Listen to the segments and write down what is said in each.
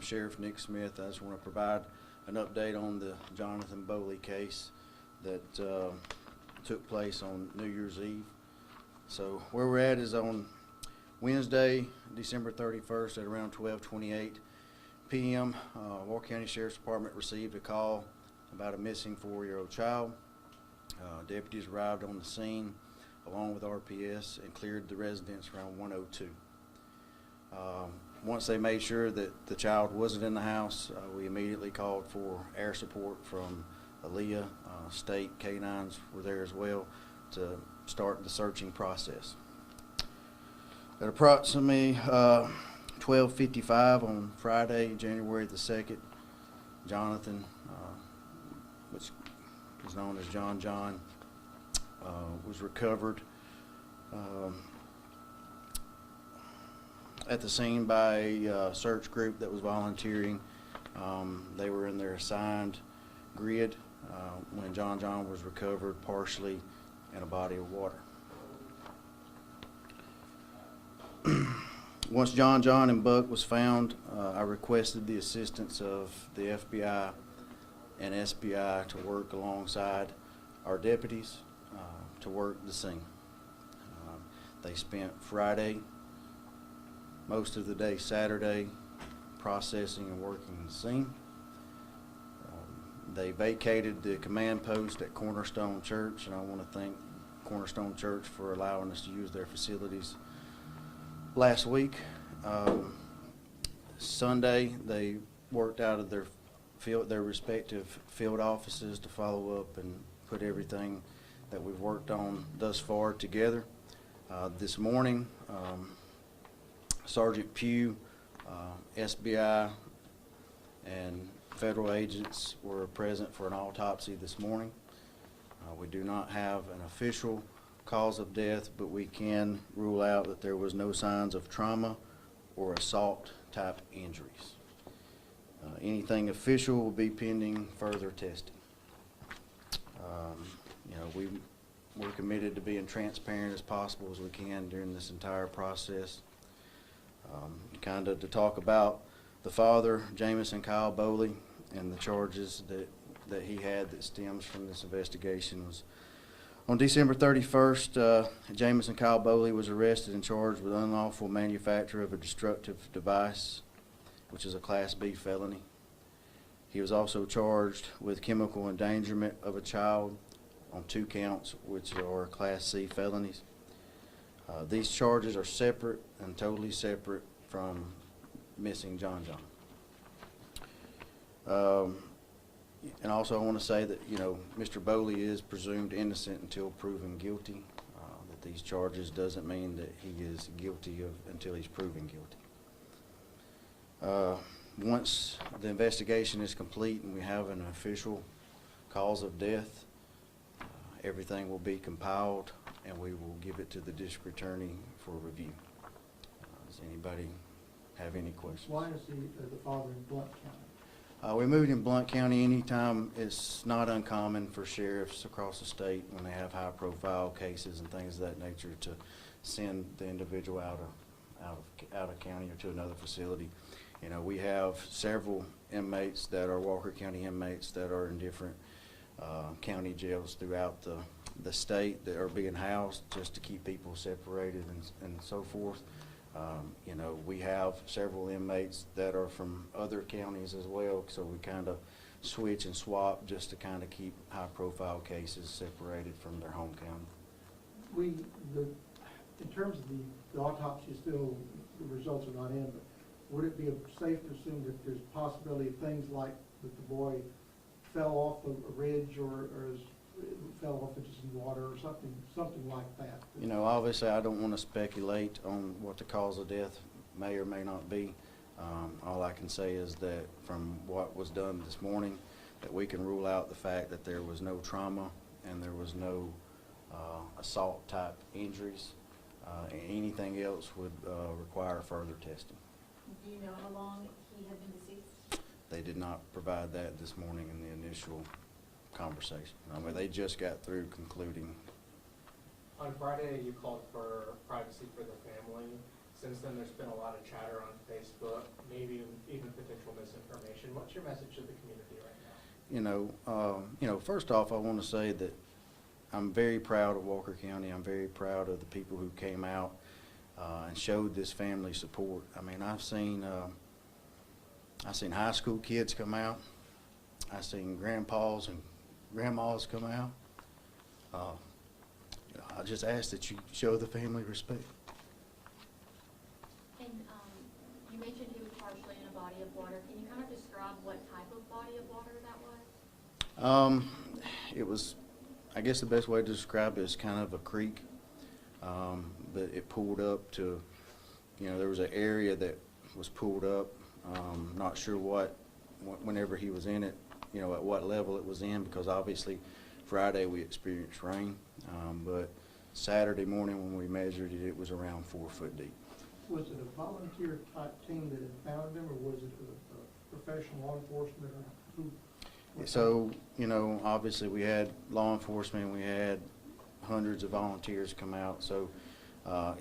Sheriff Nick Smith. I just want to provide an update on the Johnathan Boley case that took place on New Year's Eve. So where we're at is on Wednesday, December 31st at around 12:28 p.m. Walker County Sheriff's Department received a call about a missing 4-year-old child. Deputies arrived on the scene along with RPS and cleared the residence around 1:02. Once they made sure that the child wasn't in the house, we immediately called for air support from Aaliyah. State canines were there as well to start the searching process. At approximately 12:55 on Friday, January the 2nd, Johnathan, which is known as John, was recovered at the scene by a search group that was volunteering. They were in their assigned grid when John was recovered partially in a body of water. Once John and Buck was found, I requested the assistance of the FBI and SBI to work alongside our deputies to work the scene. They spent Friday, most of the day Saturday, processing and working the scene. They vacated the command post at Cornerstone Church, and I want to thank Cornerstone Church for allowing us to use their facilities last week. Sunday, they worked out of their respective field offices to follow up and put everything that we've worked on thus far together. This morning, Sergeant Pugh, SBI, and federal agents were present for an autopsy this morning. We do not have an official cause of death, but we can rule out that there was no signs of trauma or assault type injuries. Anything official will be pending further testing. We're committed to being transparent as possible as we can during this entire process. Kind of to talk about the father, Jamison Kyle Boley, and the charges that he had that stems from this investigation was on December 31st, Jamison Kyle Boley was arrested and charged with unlawful manufacture of a destructive device, which is a Class B felony. He was also charged with chemical endangerment of a child on 2 counts, which are Class C felonies. These charges are separate and totally separate from missing John. And also I want to say that, Mr. Boley is presumed innocent until proven guilty. That these charges doesn't mean that he is guilty until he's proven guilty. Once the investigation is complete and we have an official cause of death, everything will be compiled and we will give it to the district attorney for review. Does anybody have any questions? Why is the father in Blount County? We moved in Blount County anytime. It's not uncommon for sheriffs across the state when they have high profile cases and things of that nature to send the individual out of county or to another facility. We have several inmates that are Walker County inmates that are in different county jails throughout the state that are being housed just to keep people separated and so forth. We have several inmates that are from other counties as well, so we kind of switch and swap just to kind of keep high-profile cases separated from their home county. In terms of the autopsy, still the results are not in, but would it be safe to assume that there's a possibility of things like that the boy fell off a ridge or fell off into some water or something like that? Obviously I don't want to speculate on what the cause of death may or may not be. All I can say is that from what was done this morning, that we can rule out the fact that there was no trauma and there was no assault type injuries. Anything else would require further testing. Do you know how long he had been deceased? They did not provide that this morning in the initial conversation. They just got through concluding. On Friday, you called for privacy for the family. Since then, there's been a lot of chatter on Facebook, maybe even potential misinformation. What's your message to the community right now? First off, I want to say that I'm very proud of Walker County. I'm very proud of the people who came out and showed this family support. I mean, I've seen high school kids come out. I've seen grandpas and grandmas come out. I just ask that you show the family respect. And you mentioned he was partially in a body of water. Can you kind of describe what type of body of water that was? It was, I guess the best way to describe it is kind of a creek, but it pulled up to, there was an area that was pulled up. Not sure whenever he was in it, at what level it was in, because obviously Friday we experienced rain, but Saturday morning when we measured it, it was around 4 foot deep. Was it a volunteer type team that had found them, or was it a professional law enforcement, or who? So, obviously we had law enforcement, we had hundreds of volunteers come out. So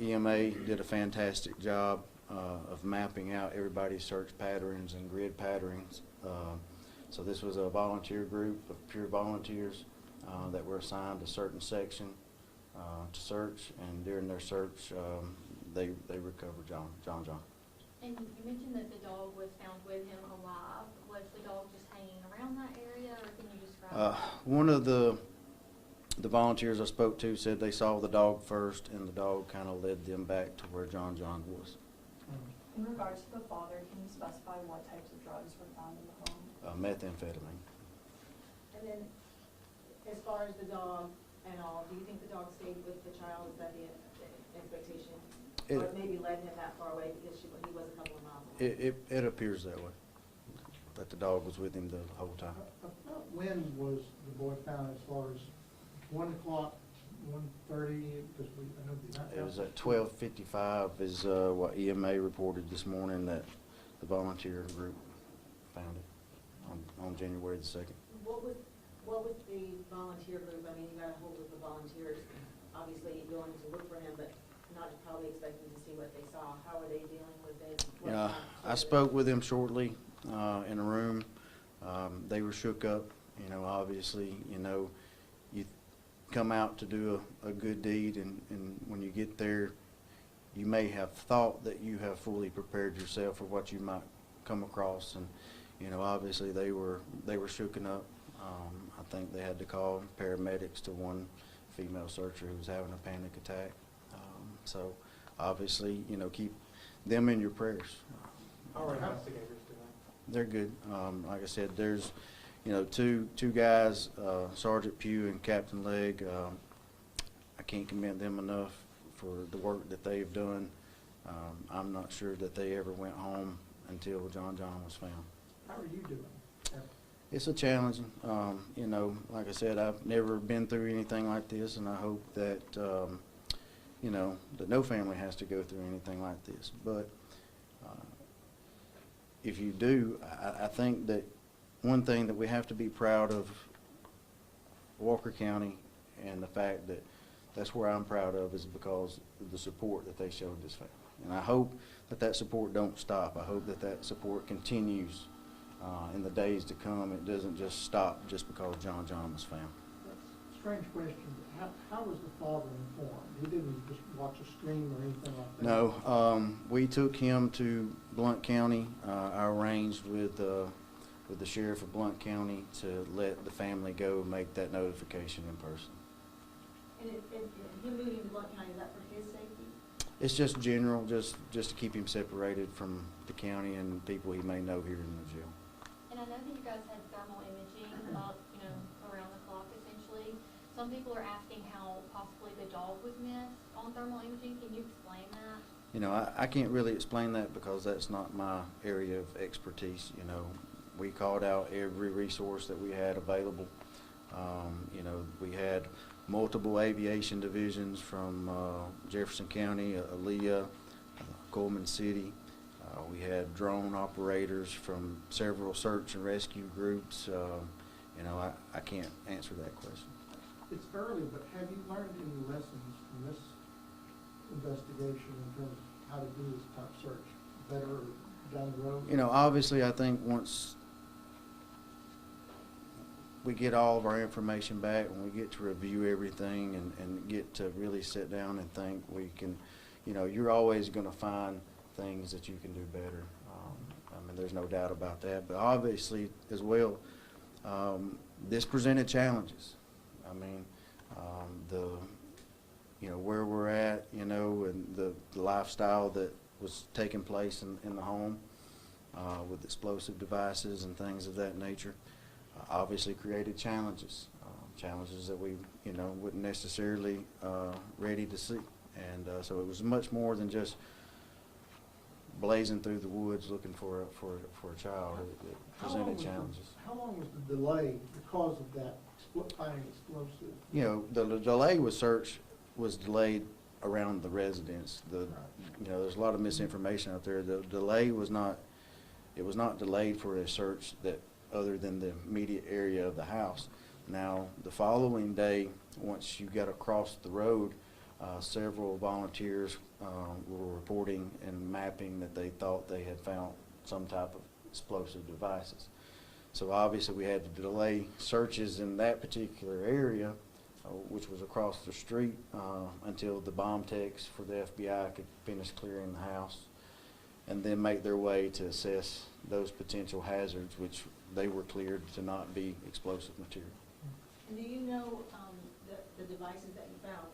EMA did a fantastic job of mapping out everybody's search patterns and grid patterns. So this was a volunteer group of pure volunteers that were assigned a certain section to search, and during their search, they recovered John. And you mentioned that the dog was found with him alive. Was the dog just hanging around that area, or can you describe? One of the volunteers I spoke to said they saw the dog first, and the dog kind of led them back to where John was. In regards to the father, can you specify what types of drugs were found in the home? Methamphetamine. And then, as far as the dog and all, do you think the dog stayed with the child? Is that the expectation? Or maybe led him that far away because he was a couple of miles away? It appears that way, that the dog was with him the whole time. About when was the boy found, as far as 1 o'clock, 1:30? Because I know the. It was at 12:55 is what EMA reported this morning, that the volunteer group found it on January the 2nd. What was the volunteer group? I mean, you got a hold of the volunteers, obviously going to look for him, but not probably expecting to see what they saw. How are they dealing with it? I spoke with them shortly in a room. They were shook up. Obviously, you come out to do a good deed, and when you get there, you may have thought that you have fully prepared yourself for what you might come across, and obviously they were shooken up. I think they had to call paramedics to one female searcher who was having a panic attack. So obviously, keep them in your prayers. How are investigators doing? They're good. Like I said, there's two guys, Sergeant Pugh and Captain Legg. I can't commend them enough for the work that they've done. I'm not sure that they ever went home until John was found. How are you doing? It's a challenge. Like I said, I've never been through anything like this, and I hope that that no family has to go through anything like this. But if you do, I think that one thing that we have to be proud of Walker County, and the fact that that's where I'm proud of, is because of the support that they showed this family. And I hope that support don't stop. I hope that support continues in the days to come. It doesn't just stop just because John was found. Strange question, but how was the father informed? He didn't just watch a stream or anything like that? No, we took him to Blount County. I arranged with the sheriff of Blount County to let the family go make that notification in person. And him moving to Blount County, is that for his safety? It's just general, just to keep him separated from the county and people he may know here in the jail. And I know that you guys had thermal imaging up, around the clock essentially. Some people are asking how possibly the dog was missed on thermal imaging. Can you explain that? I can't really explain that because that's not my area of expertise. We called out every resource that we had available. We had multiple aviation divisions from Jefferson County, Aaliyah, Coleman City. We had drone operators from several search and rescue groups. I can't answer that question. It's early, but have you learned any lessons from this investigation in terms of how to do this type of search? Better down the road? You know, obviously, I think once we get all of our information back, when we get to review everything and get to really sit down and think, we can, you know, you're always going to find things that you can do better. I mean, there's no doubt about that. But obviously, as well, this presented challenges. I mean, you know, where we're at, you know, and the lifestyle that was taking place in the home with explosive devices and things of that nature, obviously created challenges, challenges that we, you know, wouldn't necessarily ready to see. And so it was much more than just blazing through the woods looking for a child. It presented challenges. How long was the delay because of that finding explosive? You know, the delay with search was delayed around the residence. You know, there's a lot of misinformation out there. The delay was not, it was not delayed for a search that other than the immediate area of the house. Now, the following day, once you got across the road, several volunteers were reporting and mapping that they thought they had found some type of explosive devices. So obviously we had to delay searches in that particular area, which was across the street, until the bomb techs for the FBI could finish clearing the house and then make their way to assess those potential hazards, which they were cleared to not be explosive material. And do you know the devices that you found?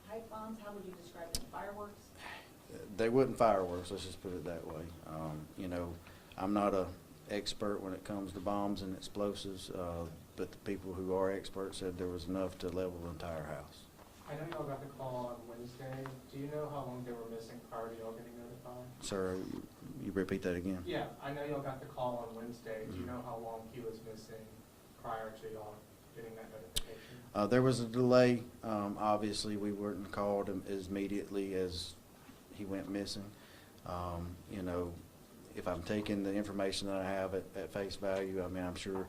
Pipe bombs, how would you describe them? Fireworks? They wasn't fireworks, let's just put it that way. You know, I'm not a expert when it comes to bombs and explosives, but the people who are experts said there was enough to level the entire house. I know y'all got the call on Wednesday. Do you know how long they were missing prior to y'all getting notified? Sir, you repeat that again? Yeah, I know y'all got the call on Wednesday. Do you know how long he was missing prior to y'all getting that notification? There was a delay. Obviously, we weren't called as immediately as he went missing. You know, if I'm taking the information that I have at face value, I mean, I'm sure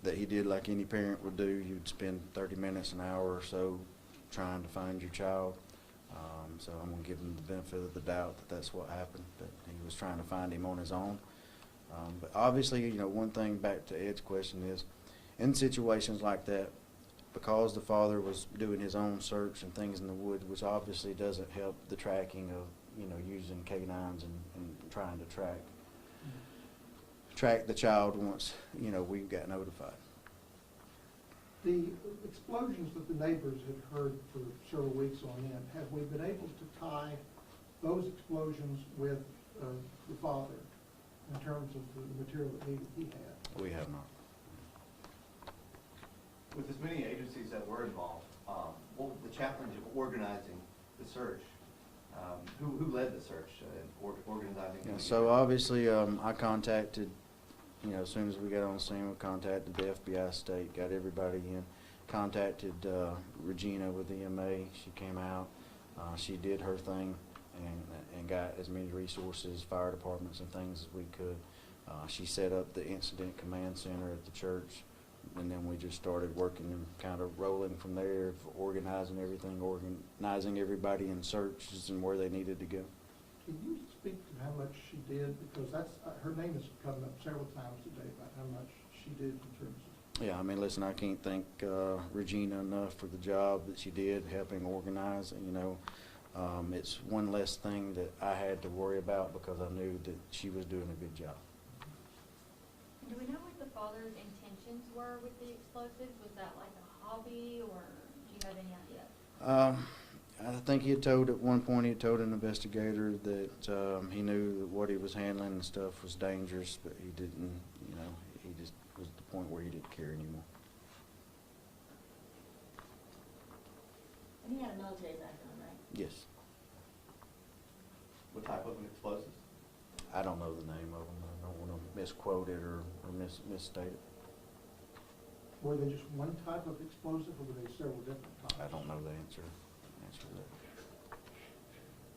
that he did like any parent would do. You'd spend 30 minutes, an hour or so trying to find your child. So I'm going to give him the benefit of the doubt that that's what happened, that he was trying to find him on his own. But obviously, you know, one thing back to Ed's question is, in situations like that, because the father was doing his own search and things in the woods, which obviously doesn't help the tracking of, you know, using canines and trying to track the child once, you know, we got notified. The explosions that the neighbors had heard for several weeks on end, have we been able to tie those explosions with the father in terms of the material that he had? We have not. With as many agencies that were involved, what was the challenge of organizing the search? Who led the search and organizing? Yeah, so obviously, I contacted, you know, as soon as we got on the scene, we contacted the FBI state, got everybody in, contacted Regina with EMA. She came out, she did her thing, and got as many resources, fire departments and things as we could. She set up the incident command center at the church, and then we just started working and kind of rolling from there, organizing everything, organizing everybody in searches and where they needed to go. Can you speak to how much she did? Because that's, her name has come up several times today about how much she did in terms of... Yeah, I mean, listen, I can't thank Regina enough for the job that she did helping organize. You know, it's one less thing that I had to worry about because I knew that she was doing a good job. Do we know what the father's intentions were with the explosives? Was that like a hobby, or do you have any idea? I think he had told, at one point, he had told an investigator that he knew that what he was handling and stuff was dangerous, but he didn't, you know, he just was at the point where he didn't care anymore. And he had a military background, right? Yes. What type of explosives? I don't know the name of them. I don't want to misquote it or misstate it. Were they just one type of explosive, or were they several different types? I don't know the answer to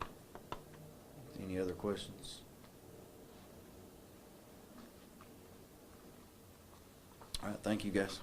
that. Any other questions? All right, thank you, guys.